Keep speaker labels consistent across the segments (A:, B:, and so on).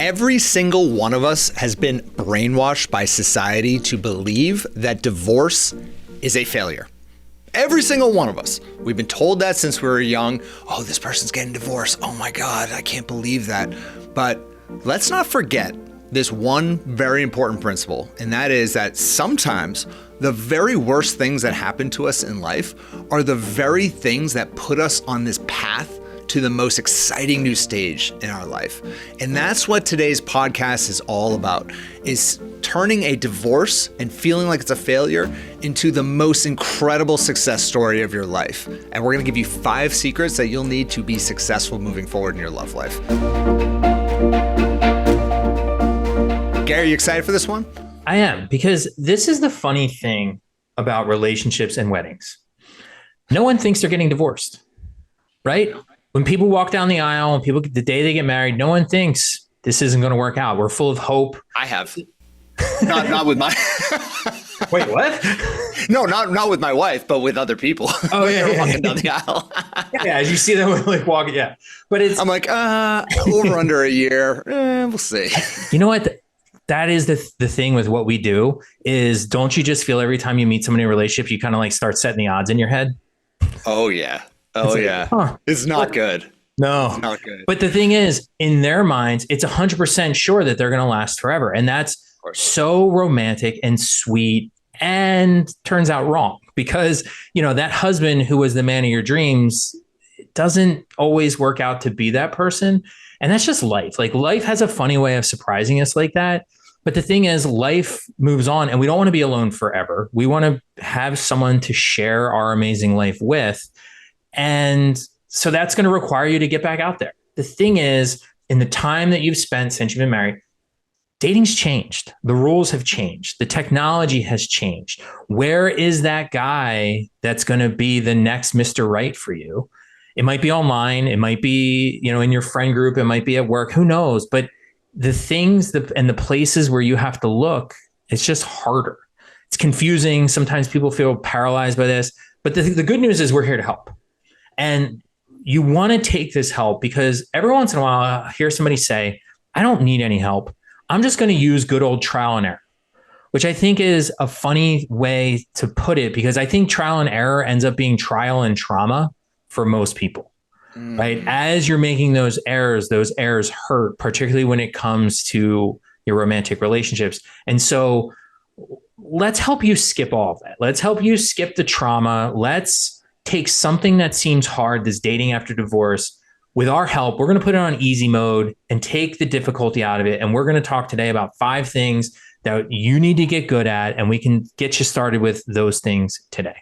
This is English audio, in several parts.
A: Every single one of us has been brainwashed by society to believe that divorce is a failure. Every single one of us. We've been told that since we were young. Oh, this person's getting divorced. Oh my God, I can't believe that. But let's not forget this one very important principle, and that is that sometimes the very worst things that happen to us in life are the very things that put us on this path to the most exciting new stage in our life. And that's what today's podcast is all about, is turning a divorce and feeling like it's a failure into the most incredible success story of your life. And we're gonna give you 5 secrets that you'll need to be successful moving forward in your love life. Gary, you excited for this one?
B: I am, because this is the funny thing about relationships and weddings. No one thinks they're getting divorced, right? When people walk down the aisle and the day they get married, no one thinks this isn't going to work out. We're full of hope.
A: I have. Not with my...
B: Wait, what?
A: No, not with my wife, but with other people.
B: Oh, yeah.
A: Walking down the aisle.
B: Yeah, as you see them like walking, yeah. But
A: I'm like, over under a year. We'll see.
B: You know what? That is the thing with what we do is, don't you just feel every time you meet someone in a relationship, you kind of like start setting the odds in your head?
A: Oh, yeah. Oh, yeah. It's not good.
B: No,
A: it's not good.
B: But the thing is, in their minds, it's 100% sure that they're going to last forever. And that's so romantic and sweet, and turns out wrong, because, that husband who was the man of your dreams doesn't always work out to be that person. And that's just life. Like, life has a funny way of surprising us like that. But the thing is, life moves on, and we don't want to be alone forever. We want to have someone to share our amazing life with. And so that's going to require you to get back out there. The thing is, in the time that you've spent since you've been married, dating's changed. The rules have changed. The technology has changed. Where is that guy that's going to be the next Mr. Right for you? It might be online. It might be, in your friend group. It might be at work. Who knows? But the things and the places where you have to look, it's just harder. It's confusing. Sometimes people feel paralyzed by this. But the good news is we're here to help. And you want to take this help, because every once in a while I hear somebody say, I don't need any help. I'm just going to use good old trial and error, which I think is a funny way to put it, because I think trial and error ends up being trial and trauma for most people, right? As you're making those errors hurt, particularly when it comes to your romantic relationships. And so let's help you skip all of that. Let's help you skip the trauma. Let's take something that seems hard, this dating after divorce. With our help, we're going to put it on easy mode and take the difficulty out of it. And we're going to talk today about 5 things that you need to get good at, and we can get you started with those things today.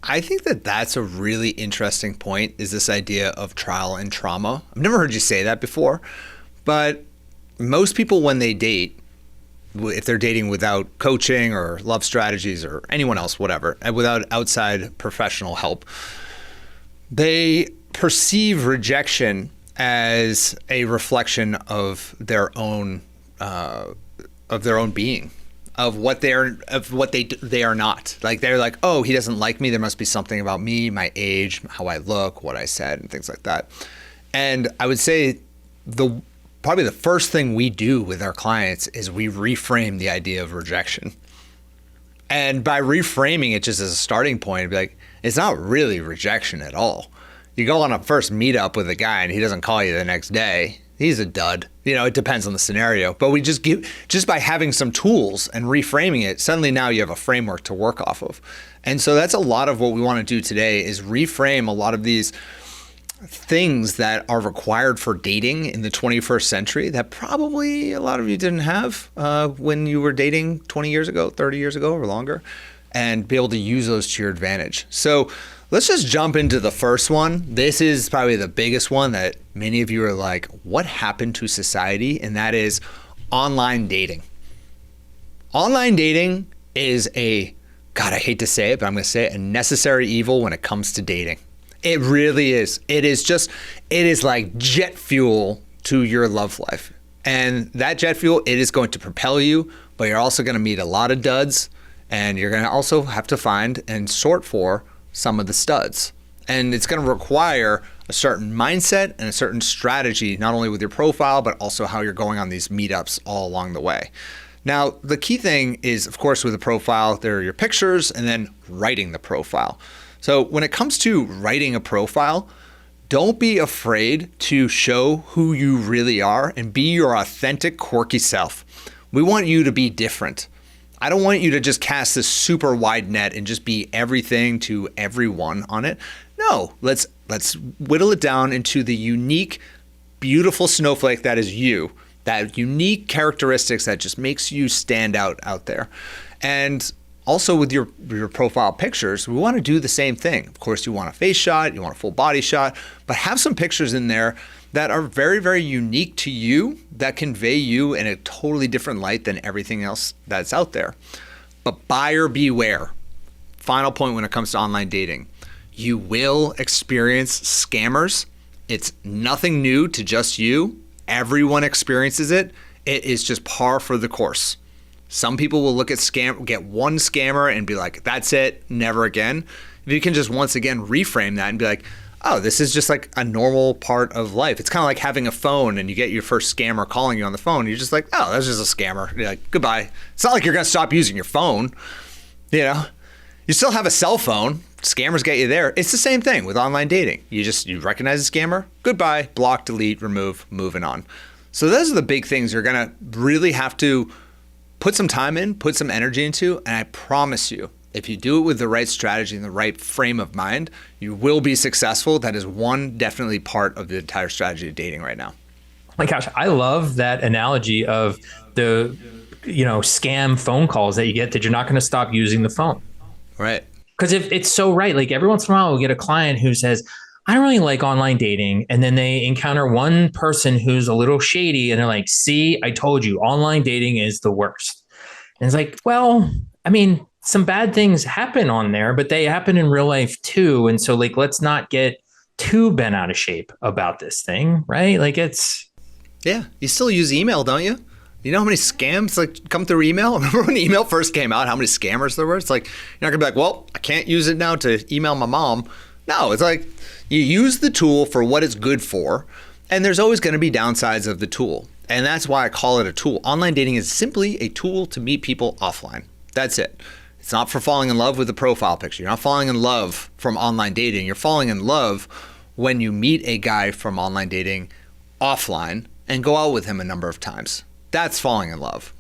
A: I think that that's a really interesting point, is this idea of trial and trauma. I've never heard you say that before, but most people, when they date, if they're dating without coaching or love strategies or anyone else, whatever, and without outside professional help, they perceive rejection as a reflection of their own being, of what they are not. Like, they're like, oh, he doesn't like me. There must be something about me, my age, how I look, what I said, and things like that. And I would say probably the first thing we do with our clients is we reframe the idea of rejection. And by reframing it just as a starting point, it'd be like, it's not really rejection at all. You go on a first meetup with a guy and he doesn't call you the next day, he's a dud. It depends on the scenario. But we just by having some tools and reframing it, suddenly now you have a framework to work off of. And so that's a lot of what we want to do today, is reframe a lot of these things that are required for dating in the 21st century that probably a lot of you didn't have when you were dating 20 years ago, 30 years ago, or longer, and be able to use those to your advantage. So let's just jump into the first one. This is probably the biggest one that many of you are like, what happened to society? And that is online dating. Online dating is God, I hate to say it, but I'm going to say it, a necessary evil when it comes to dating. It really is. It is like jet fuel to your love life. And that jet fuel, it is going to propel you, but you're also going to meet a lot of duds, and you're going to also have to find and sort for some of the studs. And it's going to require a certain mindset and a certain strategy, not only with your profile, but also how you're going on these meetups all along the way. Now, the key thing is, of course, with a profile, there are your pictures and then writing the profile. So when it comes to writing a profile, don't be afraid to show who you really are and be your authentic, quirky self. We want you to be different. I don't want you to just cast this super wide net and just be everything to everyone on it. No, let's whittle it down into the unique, beautiful snowflake that is you, that unique characteristics that just makes you stand out there. And also with your profile pictures, we want to do the same thing. Of course, you want a face shot, you want a full body shot, but have some pictures in there that are very, very unique to you, that convey you in a totally different light than everything else that's out there. But buyer beware. Final point when it comes to online dating. You will experience scammers. It's nothing new to just you. Everyone experiences it. It is just par for the course. Some people will look at get one scammer and be like, that's it, never again. If you can just once again reframe that and be like, oh, this is just like a normal part of life. It's kind of like having a phone and you get your first scammer calling you on the phone. You're just like, oh, that's just a scammer. You're like, goodbye. It's not like you're going to stop using your phone. You know, you still have a cell phone. Scammers get you there. It's the same thing with online dating. You recognize a scammer, goodbye, block, delete, remove, moving on. So those are the big things you're going to really have to put some time in, put some energy into, and I promise you, if you do it with the right strategy and the right frame of mind, you will be successful. That is one definitely part of the entire strategy of dating right now.
B: Oh my gosh, I love that analogy of the, scam phone calls that you get that you're not going to stop using the phone.
A: Right.
B: Because if it's so right, like every once in a while we'll get a client who says, I don't really like online dating. And then they encounter one person who's a little shady and they're like, see, I told you online dating is the worst. And it's like, well, I mean, some bad things happen on there, but they happen in real life too. And so like, let's not get too bent out of shape about this thing, right? Like
A: yeah, you still use email, don't you? You know how many scams like come through email? Remember when email first came out, how many scammers there were? It's like, you're not gonna be like, well, I can't use it now to email my mom. No, it's like you use the tool for what it's good for, and there's always gonna be downsides of the tool. And that's why I call it a tool. Online dating is simply a tool to meet people offline. That's it. It's not for falling in love with the profile picture. You're not falling in love from online dating. You're falling in love when you meet a guy from online dating offline and go out with him a number of times. That's falling in love.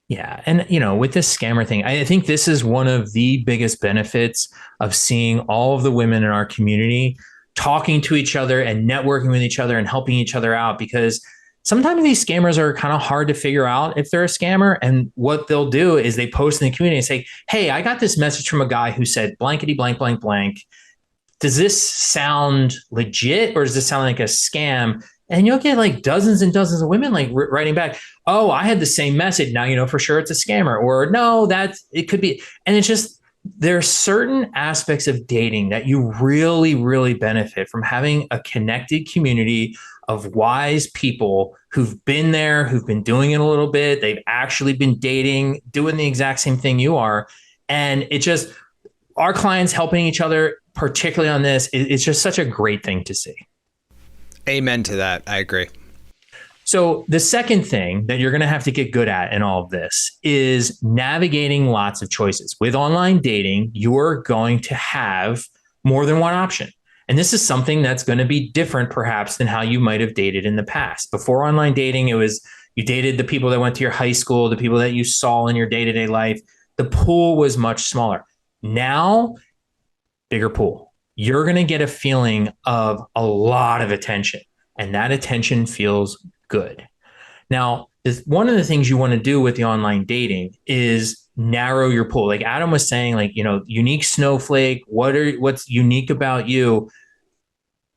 B: Yeah. And, with this scammer thing, I think this is one of the biggest benefits of seeing all of the women in our community talking to each other and networking with each other and helping each other out, because sometimes these scammers are kind of hard to figure out if they're a scammer. And what they'll do is they post in the community and say, hey, I got this message from a guy who said blankety blank, blank, blank. Does this sound legit or does this sound like a scam? And you'll get like dozens and dozens of women like writing back, oh, I had the same message. Now, for sure it's a scammer, or no, it could be. And it's just, there are certain aspects of dating that you really, really benefit from having a connected community of wise people who've been there, who've been doing it a little bit. They've actually been dating, doing the exact same thing you are. And it just, our clients helping each other, particularly on this, it's just such a great thing to see.
A: Amen to that. I agree.
B: So the second thing that you're going to have to get good at in all of this is navigating lots of choices. With online dating, you're going to have more than one option. And this is something that's going to be different perhaps than how you might have dated in the past. Before online dating, it was you dated the people that went to your high school, the people that you saw in your day-to-day life. The pool was much smaller. Now, bigger pool. You're going to get a feeling of a lot of attention, and that attention feels good. Now, one of the things you want to do with the online dating is narrow your pool. Like Adam was saying, like, unique snowflake, what's unique about you?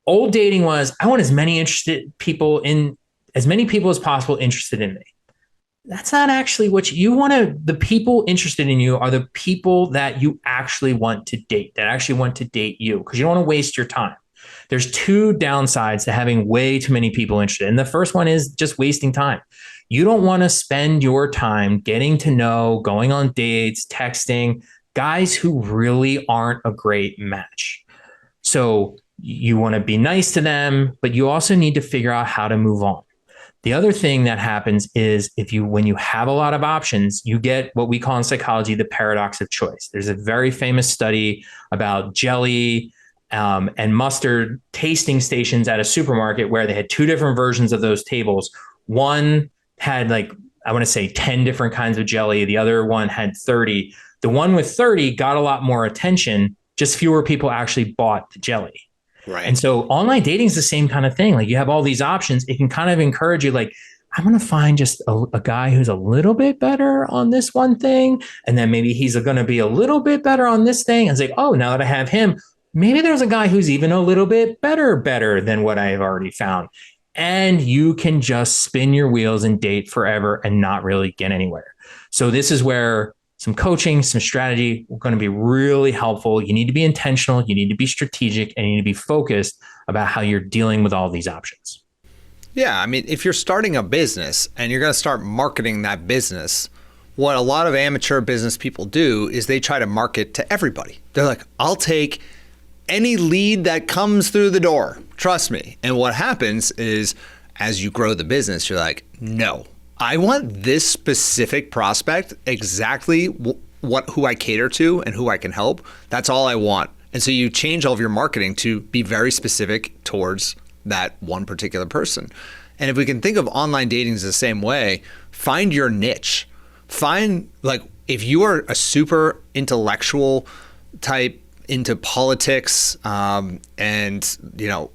B: Old dating was, I want as many people as possible interested in me. That's not actually what you want. The people interested in you are the people that you actually want to date, that actually want to date you, because you don't want to waste your time. There's two downsides to having way too many people interested. And the first one is just wasting time. You don't want to spend your time getting to know, going on dates, texting guys who really aren't a great match. So You want to be nice to them, but you also need to figure out how to move on. The other thing that happens is when you have a lot of options, you get what we call in psychology the paradox of choice. There's a very famous study about jelly and mustard tasting stations at a supermarket where they had two different versions of those tables. One had I want to say 10 different kinds of jelly. The other one had 30. The one with 30 got a lot more attention, just fewer people actually bought the jelly.
A: Right.
B: And so online dating is the same kind of thing. Like you have all these options. It can kind of encourage you, like, I'm going to find just a guy who's a little bit better on this one thing. And then maybe he's going to be a little bit better on this thing. And say, oh, now that I have him, maybe there's a guy who's even a little bit better than what I have already found. And you can just spin your wheels and date forever and not really get anywhere. So this is where some coaching, some strategy are going to be really helpful. You need to be intentional, you need to be strategic, and you need to be focused about how you're dealing with all these options.
A: Yeah, I mean, if you're starting a business and you're going to start marketing that business, what a lot of amateur business people do is they try to market to everybody. They're like, I'll take any lead that comes through the door. Trust me. And what happens is as you grow the business, you're like, no, I want this specific prospect, exactly who I cater to and who I can help. That's all I want. And so you change all of your marketing to be very specific towards that one particular person. And if we can think of online dating as the same way, find your niche. Find, like, if you are a super intellectual type into politics and, you know,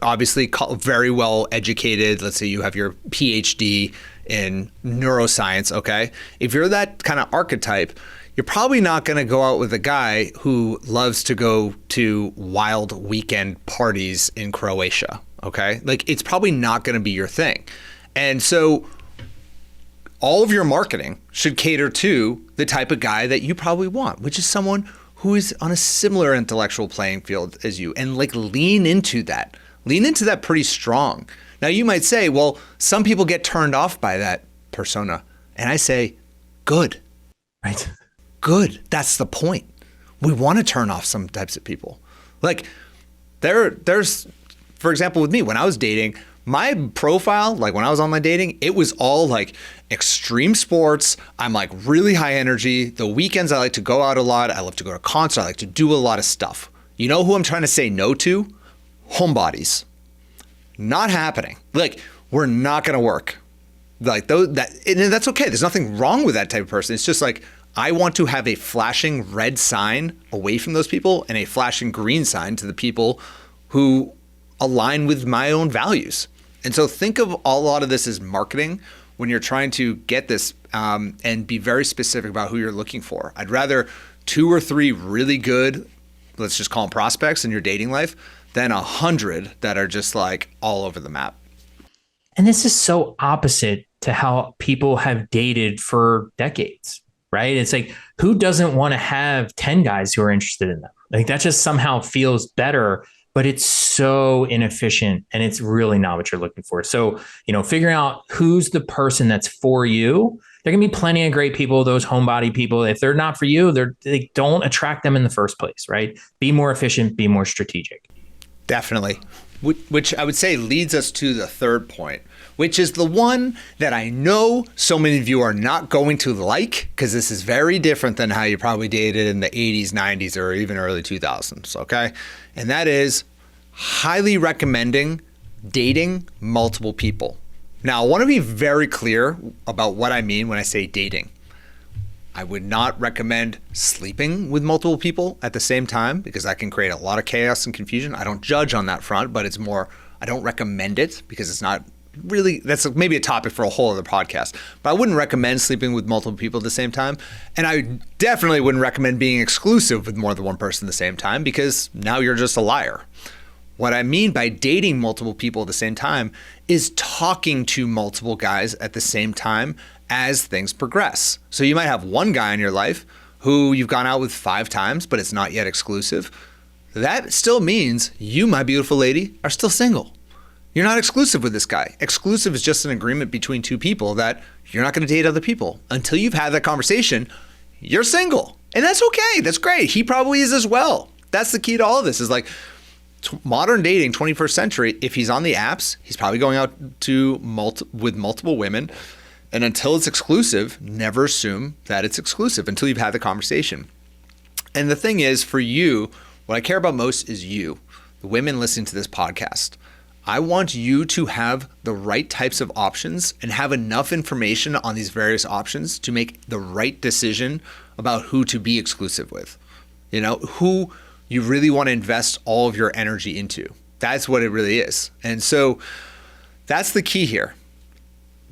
A: obviously very well educated, let's say you have your PhD in neuroscience, okay? If you're that kind of archetype, you're probably not going to go out with a guy who loves to go to wild weekend parties in Croatia, okay? Like, it's probably not going to be your thing. And so all of your marketing should cater to the type of guy that you probably want, which is someone who is on a similar intellectual playing field as you, and like lean into that. Lean into that pretty strong. Now you might say, well, some people get turned off by that persona. And I say, good.
B: Right.
A: Good. That's the point. We want to turn off some types of people. Like there's, for example, with me, when I was dating, my profile, like when I was online dating, it was all like extreme sports. I'm like really high energy. The weekends, I like to go out a lot. I love to go to concerts. I like to do a lot of stuff. You know who I'm trying to say no to? Homebodies. Not happening. Like, we're not going to work. Like, and that's okay. There's nothing wrong with that type of person. It's just like, I want to have a flashing red sign away from those people and a flashing green sign to the people who align with my own values. And so think of a lot of this as marketing when you're trying to get this and be very specific about who you're looking for. I'd rather 2 or 3 really good, let's just call them prospects in your dating life, than 100 that are just like all over the map.
B: And this is so opposite to how people have dated for decades, right? It's like, who doesn't want to have 10 guys who are interested in them? Like, that just somehow feels better, but it's so inefficient and it's really not what you're looking for. So, you know, figuring out who's the person that's for you. There can be plenty of great people, those homebody people. If they're not for you, they don't attract them in the first place, right? Be more efficient, be more strategic.
A: Definitely. Which I would say leads us to the third point, which is the one that I know so many of you are not going to like, because this is very different than how you probably dated in the 80s, 90s, or even early 2000s, okay? And that is highly recommending dating multiple people. Now, I want to be very clear about what I mean when I say dating. I would not recommend sleeping with multiple people at the same time, because that can create a lot of chaos and confusion. I don't judge on that front, but it's more, I don't recommend it because it's not really, that's maybe a topic for a whole other podcast. But I wouldn't recommend sleeping with multiple people at the same time. And I definitely wouldn't recommend being exclusive with more than one person at the same time, because now you're just a liar. What I mean by dating multiple people at the same time is talking to multiple guys at the same time as things progress. So you might have one guy in your life who you've gone out with 5 times, but it's not yet exclusive. That still means you, my beautiful lady, are still single. You're not exclusive with this guy. Exclusive is just an agreement between 2 people that you're not going to date other people. Until you've had that conversation, you're single. And that's okay. That's great. He probably is as well. That's the key to all of this is like modern dating, 21st century. If he's on the apps, he's probably going out with multiple women. And until it's exclusive, never assume that it's exclusive until you've had the conversation. And the thing is, for you, what I care about most is you, the women listening to this podcast. I want you to have the right types of options and have enough information on these various options to make the right decision about who to be exclusive with. You know, who you really want to invest all of your energy into. That's what it really is. And so that's the key here.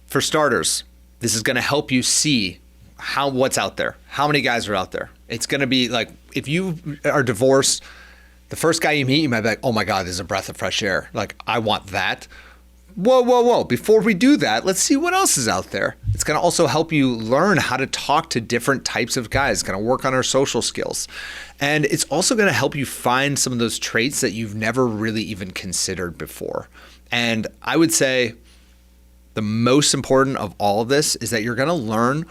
A: For starters, this is going to help you see what's out there, how many guys are out there. It's going to be like, if you are divorced, the first guy you meet, you might be like, oh my God, there's a breath of fresh air. Like, I want that. Whoa. Before we do that, let's see what else is out there. It's going to also help you learn how to talk to different types of guys. It's going to work on our social skills. And it's also going to help you find some of those traits that you've never really even considered before. And I would say the most important of all of this is that you're going to learn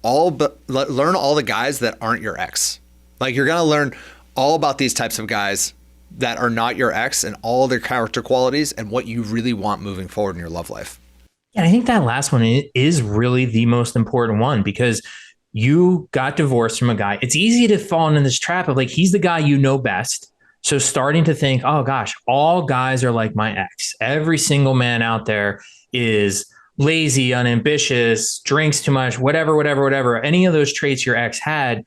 A: all the guys that aren't your ex. Like, you're going to learn all about these types of guys that are not your ex and all their character qualities and what you really want moving forward in your love life.
B: And I think that last one is really the most important one, because you got divorced from a guy. It's easy to fall into this trap of like, he's the guy you know best. So starting to think, oh gosh, all guys are like my ex. Every single man out there is lazy, unambitious, drinks too much, whatever. Any of those traits your ex had.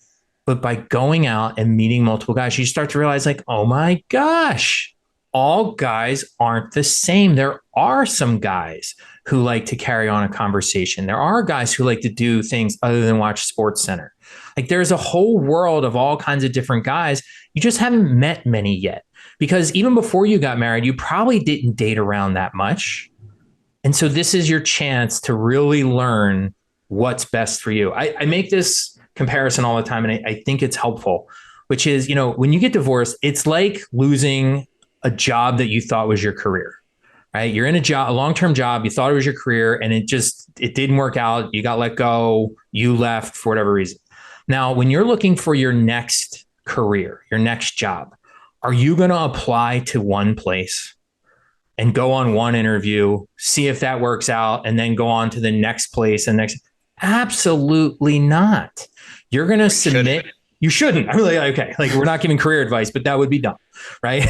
B: But by going out and meeting multiple guys, you start to realize like, oh my gosh, all guys aren't the same. There are some guys who like to carry on a conversation. There are guys who like to do things other than watch Sports Center. Like, there's a whole world of all kinds of different guys. You just haven't met many yet, because even before you got married, you probably didn't date around that much. And so this is your chance to really learn what's best for you. I make this comparison all the time, and I think it's helpful, which is, you know, when you get divorced, it's like losing a job that you thought was your career, right? You're in a long-term job, you thought it was your career, and it didn't work out. You got let go, you left for whatever reason. Now, when you're looking for your next career, your next job, are you going to apply to one place and go on one interview, see if that works out, and then go on to the next place and next? Absolutely not. You're going to submit. You shouldn't. I'm like, okay, like, we're not giving career advice, but that would be dumb, right?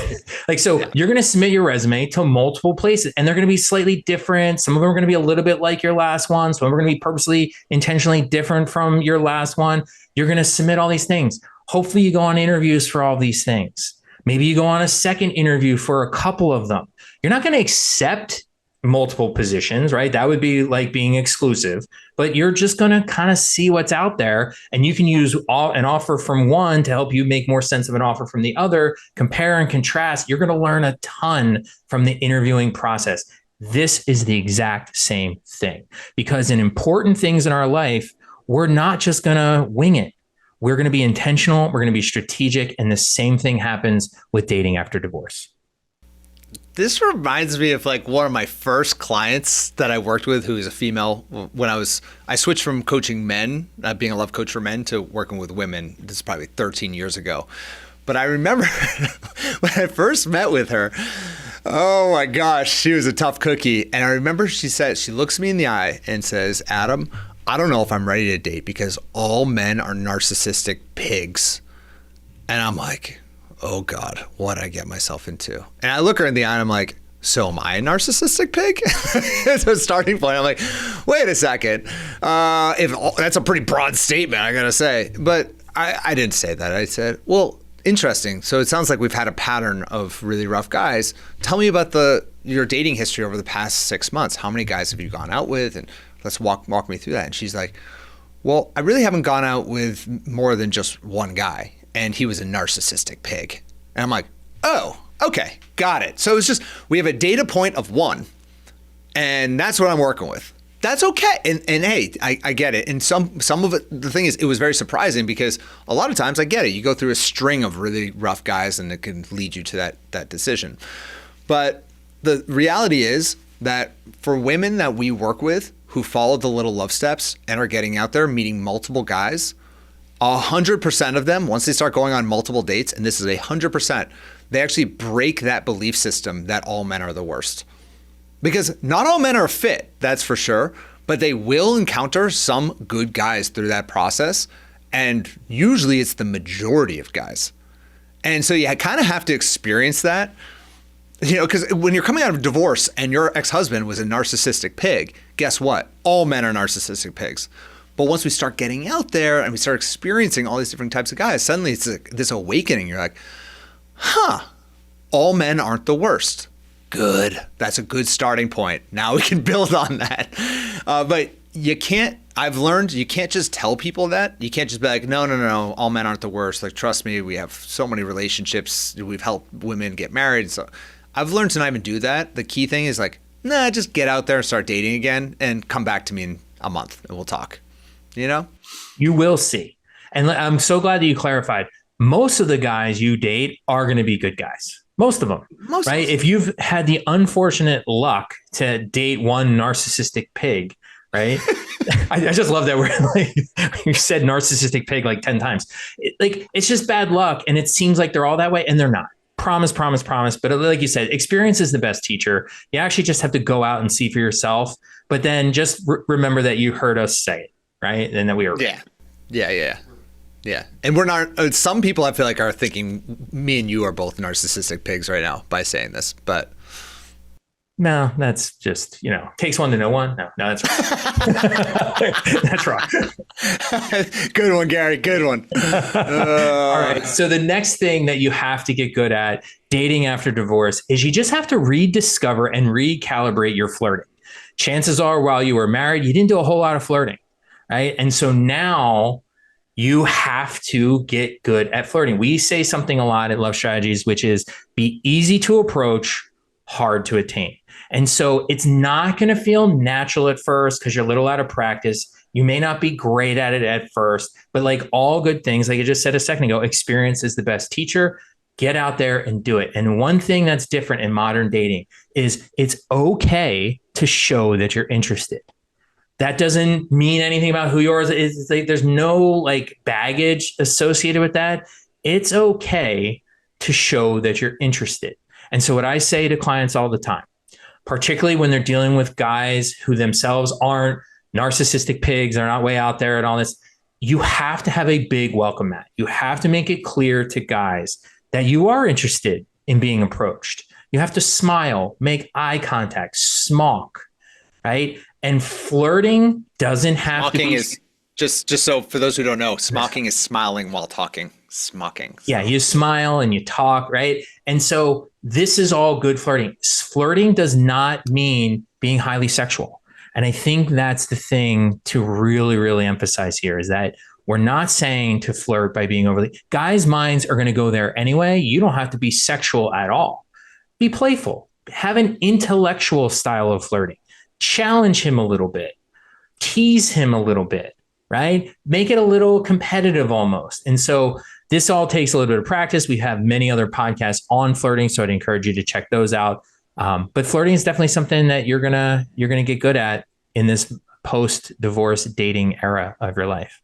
B: Like, so yeah. You're going to submit your resume to multiple places, and they're going to be slightly different. Some of them are going to be a little bit like your last one. Some of them are going to be purposely, intentionally different from your last one. You're going to submit all these things. Hopefully you go on interviews for all these things. Maybe you go on a second interview for a couple of them. You're not going to accept multiple positions, right? That would be like being exclusive, but you're just going to kind of see what's out there, and you can use an offer from one to help you make more sense of an offer from the other, compare and contrast. You're going to learn a ton from the interviewing process. This is the exact same thing, because in important things in our life, we're not just going to wing it. We're going to be intentional. We're going to be strategic. And the same thing happens with dating after divorce.
A: This reminds me of like one of my first clients that I worked with, who is a female. When I switched from coaching men, being a love coach for men, to working with women. This is probably 13 years ago. But I remember when I first met with her, oh my gosh, she was a tough cookie. And I remember she looks me in the eye and says, Adam, I don't know if I'm ready to date because all men are narcissistic pigs. And I'm like, oh God, what did I get myself into? And I look her in the eye and I'm like, so am I a narcissistic pig? It's a starting point. I'm like, wait a second. That's a pretty broad statement, I gotta say. But I didn't say that. I said, well, interesting. So it sounds like we've had a pattern of really rough guys. Tell me about your dating history over the past 6 months. How many guys have you gone out with? And let's walk me through that. And she's like, well, I really haven't gone out with more than just one guy, and he was a narcissistic pig. And I'm like, oh, okay, got it. So it's just, we have a data point of one, and that's what I'm working with. That's okay. And hey, I get it. And some of it, the thing is, it was very surprising because a lot of times I get it. You go through a string of really rough guys and it can lead you to that decision. But the reality is that for women that we work with who follow the little love steps and are getting out there, meeting multiple guys, 100% of them, once they start going on multiple dates, and this is 100%, they actually break that belief system that all men are the worst. Because not all men are fit, that's for sure, but they will encounter some good guys through that process. And usually it's the majority of guys. And so you kind of have to experience that, because when you're coming out of divorce and your ex-husband was a narcissistic pig, guess what? All men are narcissistic pigs. But once we start getting out there and we start experiencing all these different types of guys, suddenly it's this awakening. You're like, all men aren't the worst. Good. That's a good starting point. Now we can build on that. But I've learned you can't just tell people that. You can't just be like, no, all men aren't the worst. Like, trust me, we have so many relationships. We've helped women get married. So I've learned to not even do that. The key thing is like, just get out there and start dating again and come back to me in a month and we'll talk. You
B: will see. And I'm so glad that you clarified. Most of the guys you date are going to be good guys. Most of them, right? If you've had the unfortunate luck to date one narcissistic pig, right? I just love that word. Like, you said narcissistic pig like 10 times. It's just bad luck. And it seems like they're all that way and they're not. Promise. But like you said, experience is the best teacher. You actually just have to go out and see for yourself. But then just remember that you heard us say it, right? And that we were.
A: Yeah. And we're not, some people I feel like are thinking me and you are both narcissistic pigs right now by saying this, but.
B: No, that's just, takes one to know one. No, that's wrong. That's wrong.
A: Good one, Gary. Good one.
B: All right. So the next thing that you have to get good at dating after divorce is you just have to rediscover and recalibrate your flirting. Chances are while you were married, you didn't do a whole lot of flirting, right? And so now you have to get good at flirting. We say something a lot at Love Strategies, which is be easy to approach, hard to attain. And so it's not going to feel natural at first because you're a little out of practice. You may not be great at it at first, but like all good things, like I just said a second ago, experience is the best teacher. Get out there and do it. And one thing that's different in modern dating is it's okay to show that you're interested. That doesn't mean anything about who yours is. It's like there's no like baggage associated with that. It's okay to show that you're interested. And so what I say to clients all the time, particularly when they're dealing with guys who themselves aren't narcissistic pigs, they're not way out there and all this, you have to have a big welcome mat. You have to make it clear to guys that you are interested in being approached. You have to smile, make eye contact, smock, right? And flirting doesn't have to be...
A: Smocking is, just so for those who don't know, smocking is smiling while talking. Smocking.
B: Yeah, you smile and you talk, right? And so this is all good flirting. Flirting does not mean being highly sexual. And I think that's the thing to really, really emphasize here is that we're not saying to flirt by being overly... Guys' minds are going to go there anyway. You don't have to be sexual at all. Be playful. Have an intellectual style of flirting. Challenge him a little bit. Tease him a little bit, right? Make it a little competitive almost. And so this all takes a little bit of practice. We have many other podcasts on flirting, so I'd encourage you to check those out. But flirting is definitely something that you're gonna get good at in this post-divorce dating era of your life.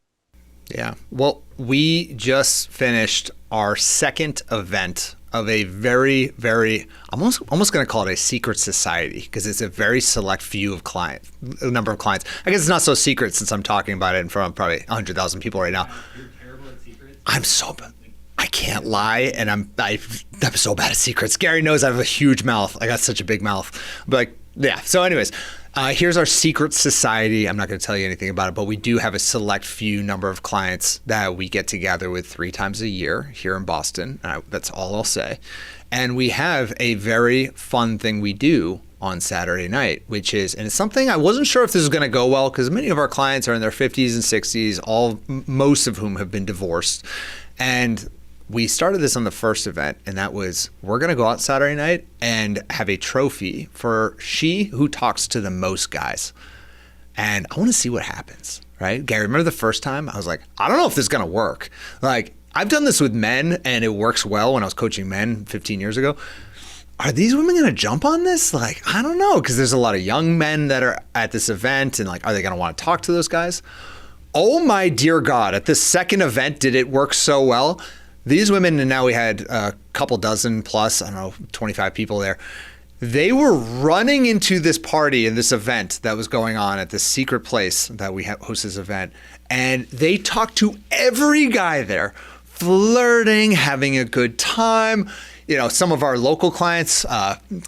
A: Yeah. Well, we just finished our second event of a very, very, I'm almost going to call it a secret society because it's a very select few of clients, a number of clients. I guess it's not so secret since I'm talking about it in front of probably 100,000 people right now.
B: You're terrible at secrets.
A: I'm so bad. I can't lie, and I'm so bad at secrets. Gary knows I have a huge mouth. I got such a big mouth. But yeah. So anyways, here's our secret society. I'm not going to tell you anything about it, but we do have a select few number of clients that we get together with 3 times a year here in Boston. That's all I'll say. And we have a very fun thing we do on Saturday night, which is, and it's something I wasn't sure if this was going to go well because many of our clients are in their 50s and 60s, most of whom have been divorced. And we started this on the first event, and that was we're going to go out Saturday night and have a trophy for she who talks to the most guys. And I want to see what happens, right? Gary, remember the first time? I was like, I don't know if this is going to work. Like, I've done this with men, and it works well when I was coaching men 15 years ago. Are these women going to jump on this? Like, I don't know, because there's a lot of young men that are at this event, and like, are they going to want to talk to those guys? oh my dear God, at the second event, did it work so well? These women, and now we had a couple dozen plus, I don't know, 25 people there. They were running into this party and this event that was going on at this secret place that we host this event. And they talked to every guy there, flirting, having a good time. Some of our local clients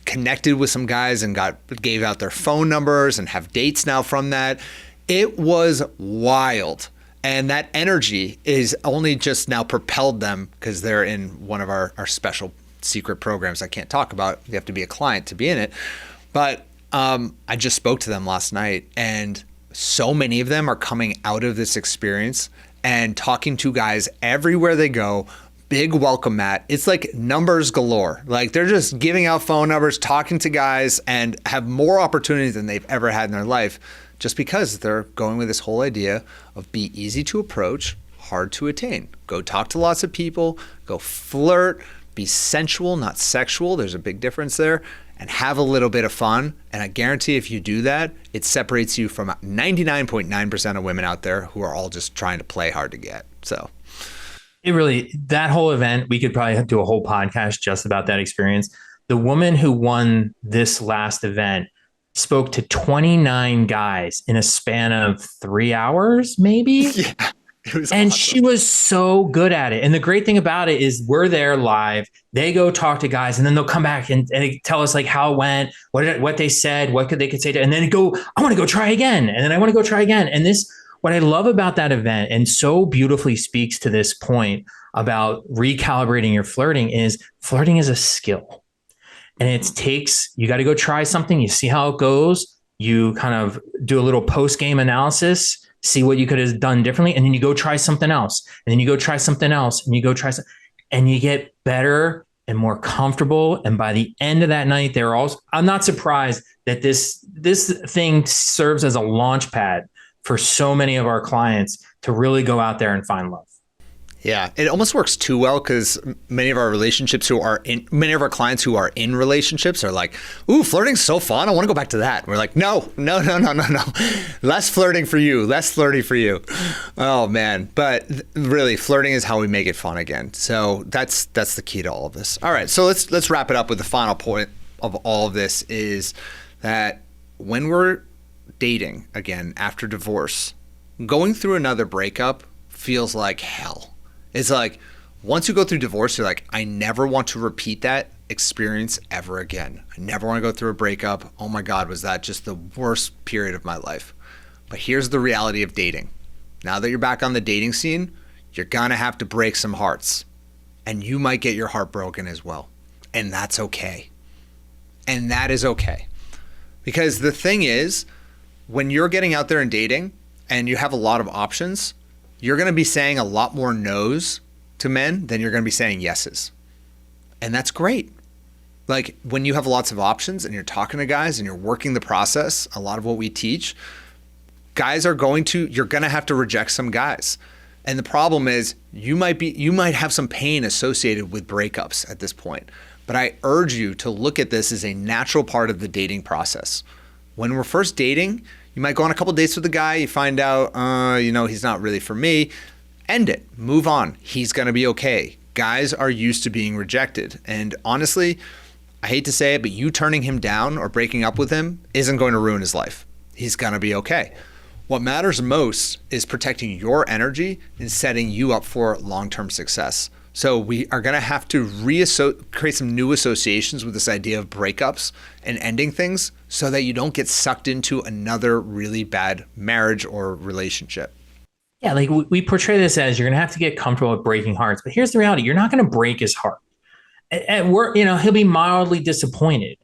A: connected with some guys and gave out their phone numbers and have dates now from that. It was wild. And that energy is only just now propelled them because they're in one of our special secret programs I can't talk about. You have to be a client to be in it. But I just spoke to them last night, and so many of them are coming out of this experience and talking to guys everywhere they go. Big welcome mat. It's like numbers galore. Like they're just giving out phone numbers, talking to guys, and have more opportunities than they've ever had in their life, just because they're going with this whole idea of be easy to approach, hard to attain. Go talk to lots of people, go flirt, be sensual, not sexual. There's a big difference there. And have a little bit of fun. And I guarantee if you do that, it separates you from 99.9% of women out there who are all just trying to play hard to get. So
B: that whole event, we could probably do a whole podcast just about that experience. The woman who won this last event spoke to 29 guys in a span of 3 hours, maybe.
A: Yeah. And
B: awesome. She was so good at it. And the great thing about it is we're there live. They go talk to guys, and then they'll come back and tell us like how it went, what they said, they could say, and then go, I want to go try again. And then I want to go try again. And what I love about that event, and so beautifully speaks to this point about recalibrating your flirting is a skill. And you got to go try something. You see how it goes. You kind of do a little post-game analysis, see what you could have done differently. And then you go try something else. And then you go try something else. And you go try something. And you get better and more comfortable. And by the end of that night, I'm not surprised that this thing serves as a launch pad for so many of our clients to really go out there and find love.
A: Yeah, it almost works too well because many of our clients who are in relationships are like, ooh, flirting's so fun. I want to go back to that. We're like, no. Less flirting for you. Less flirty for you. Oh, man. But really, flirting is how we make it fun again. So that's the key to all of this. All right, so let's wrap it up with the final point of all of this is that when we're dating again after divorce, going through another breakup feels like hell. It's like once you go through divorce, you're like, I never want to repeat that experience ever again. I never want to go through a breakup. Oh my God, was that just the worst period of my life? But here's the reality of dating. Now that you're back on the dating scene, you're gonna have to break some hearts. And you might get your heart broken as well. And that's okay. And that is okay. Because the thing is, when you're getting out there and dating and you have a lot of options, you're going to be saying a lot more no's to men than you're going to be saying yeses. And that's great. Like when you have lots of options and you're talking to guys and you're working the process, a lot of what we teach, you're going to have to reject some guys. And the problem is you might have some pain associated with breakups at this point. But I urge you to look at this as a natural part of the dating process. When we're first dating, you might go on a couple dates with a guy, you find out, he's not really for me. End it. Move on. He's going to be okay. Guys are used to being rejected. And honestly, I hate to say it, but you turning him down or breaking up with him isn't going to ruin his life. He's going to be okay. What matters most is protecting your energy and setting you up for long-term success. So we are going to have to create some new associations with this idea of breakups and ending things so that you don't get sucked into another really bad marriage or relationship.
B: Yeah, like we portray this as you're going to have to get comfortable with breaking hearts. But here's the reality. You're not going to break his heart. At work, he'll be mildly disappointed.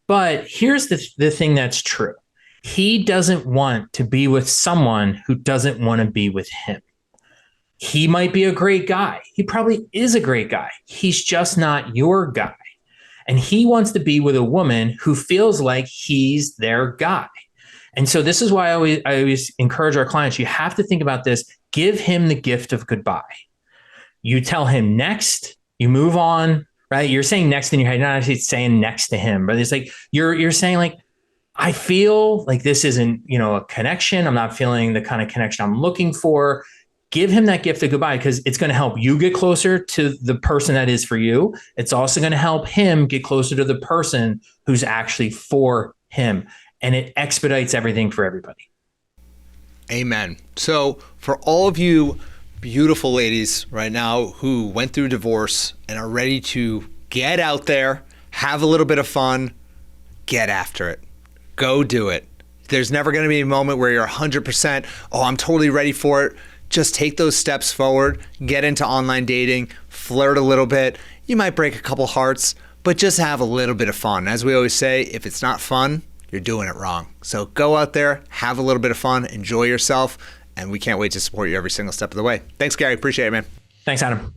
B: But here's the thing that's true. He doesn't want to be with someone who doesn't want to be with him. He might be a great guy. He probably is a great guy. He's just not your guy. And he wants to be with a woman who feels like he's their guy. And so this is why I always encourage our clients, you have to think about this. Give him the gift of goodbye. You tell him next, you move on, right? You're saying next in your head, not actually saying next to him, but it's like you're saying like, I feel like this isn't, a connection. I'm not feeling the kind of connection I'm looking for. Give him that gift of goodbye, because it's going to help you get closer to the person that is for you. It's also going to help him get closer to the person who's actually for him. And it expedites everything for everybody.
A: Amen. So for all of you beautiful ladies right now who went through divorce and are ready to get out there, have a little bit of fun, get after it. Go do it. There's never going to be a moment where you're 100%, I'm totally ready for it. Just take those steps forward, get into online dating, flirt a little bit. You might break a couple hearts, but just have a little bit of fun. As we always say, if it's not fun, you're doing it wrong. So go out there, have a little bit of fun, enjoy yourself, and we can't wait to support you every single step of the way. Thanks, Gary. Appreciate it, man.
B: Thanks, Adam.